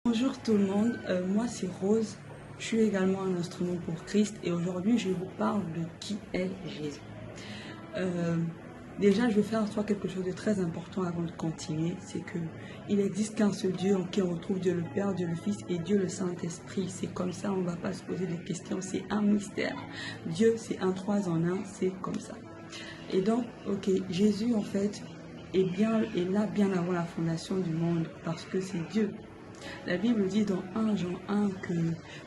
Bonjour tout le monde, moi c'est Rose, je suis également un instrument pour Christ et aujourd'hui je vous parle de qui est Jésus. Euh, Déjà je vais faire soit quelque chose de très important avant de continuer, c'est que il n'existe qu'un seul Dieu en qui on retrouve Dieu le Père, Dieu le Fils et Dieu le Saint-Esprit. C'est comme ça, on ne va pas se poser des questions, c'est un mystère. Dieu c'est un trois en un, c'est comme ça. Et donc, ok, Jésus en fait est là bien avant la fondation du monde parce que c'est Dieu. La Bible dit dans 1 Jean 1 que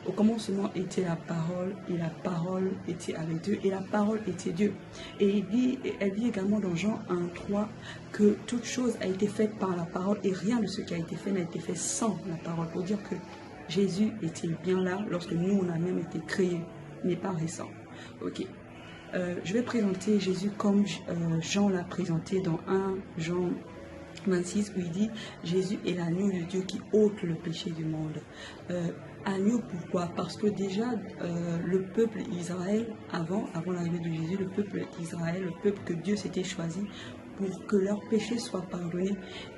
au commencement était la parole et la parole était avec Dieu et la parole était Dieu. Et elle dit également dans Jean 1, 3 que toute chose a été faite par la parole et rien de ce qui a été fait n'a été fait sans la parole. Pour dire que Jésus était bien là lorsque nous on a même été créés, n'est pas récent. Ok. Je vais présenter Jésus comme Jean l'a présenté dans 1 Jean 26 où il dit Jésus est l'agneau de Dieu qui ôte le péché du monde. Agneau pourquoi? Parce que déjà le peuple Israël avant l'arrivée de Jésus, le peuple Israël, le peuple que Dieu s'était choisi pour que leurs péchés soient pardonnés,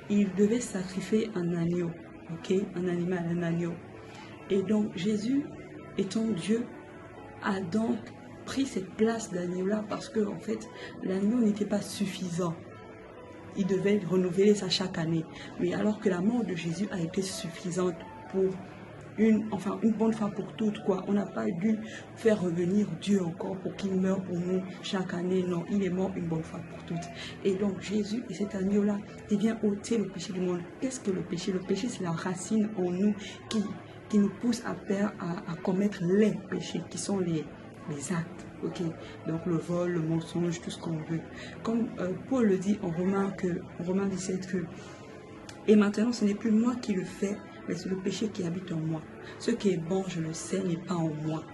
il devait sacrifier un agneau, ok, un animal, un agneau. Et donc Jésus étant Dieu a donc pris cette place d'agneau là parce que en fait l'agneau n'était pas suffisant. Il devait renouveler ça chaque année. Mais alors que la mort de Jésus a été suffisante pour une bonne fois pour toutes, quoi. On n'a pas dû faire revenir Dieu encore pour qu'il meure pour nous chaque année. Non, il est mort une bonne fois pour toutes. Et donc Jésus et cet agneau-là, il vient ôter le péché du monde. Qu'est-ce que le péché? Le péché, c'est la racine en nous qui nous pousse à commettre les péchés, qui sont les actes, ok, donc le vol, le mensonge, tout ce qu'on veut. Comme Paul le dit en Romains 17 que et maintenant ce n'est plus moi qui le fais, mais c'est le péché qui habite en moi. Ce qui est bon, je le sais, n'est pas en moi.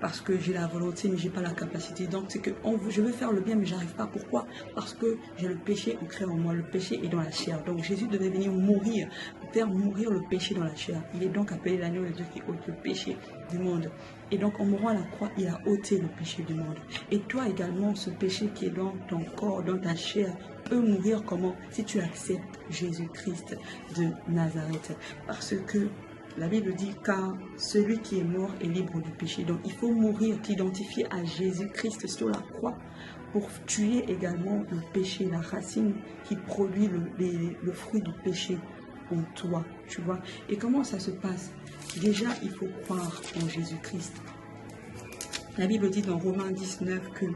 Parce que j'ai la volonté, mais j'ai pas la capacité. Donc c'est que je veux faire le bien, mais j'arrive pas. Pourquoi? Parce que j'ai le péché ancré en moi. Le péché est dans la chair. Donc Jésus devait venir mourir, faire mourir le péché dans la chair. Il est donc appelé l'agneau de Dieu qui ôte le péché du monde. Et donc en mourant à la croix, il a ôté le péché du monde. Et toi également, ce péché qui est dans ton corps, dans ta chair, peut mourir comment? Si tu acceptes Jésus-Christ de Nazareth. Parce que la Bible dit car celui qui est mort est libre du péché. Donc il faut mourir, t'identifier à Jésus-Christ sur la croix pour tuer également le péché, la racine qui produit le fruit du péché en toi, tu vois. Et comment ça se passe? Déjà, il faut croire en Jésus-Christ. La Bible dit dans Romains 19 que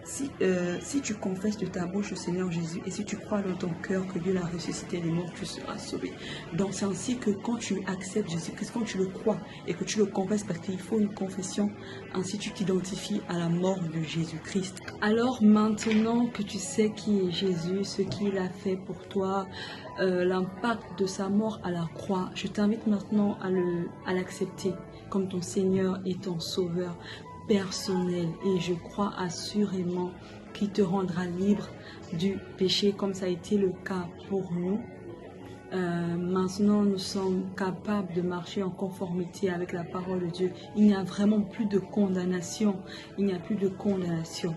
si tu confesses de ta bouche au Seigneur Jésus et si tu crois dans ton cœur que Dieu l'a ressuscité des morts, tu seras sauvé. Donc c'est ainsi que quand tu acceptes Jésus-Christ, quand tu le crois et que tu le confesses, parce qu'il faut une confession, ainsi tu t'identifies à la mort de Jésus-Christ. Alors maintenant que tu sais qui est Jésus, ce qu'il a fait pour toi, l'impact de sa mort à la croix, je t'invite maintenant à l'accepter comme ton Seigneur et ton Sauveur personnel, et je crois assurément qu'il te rendra libre du péché comme ça a été le cas pour nous. Maintenant nous sommes capables de marcher en conformité avec la parole de Dieu. Il n'y a vraiment plus de condamnation, il n'y a plus de condamnation.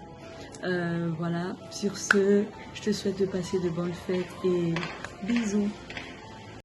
Voilà, sur ce je te souhaite de passer de bonnes fêtes et bisous.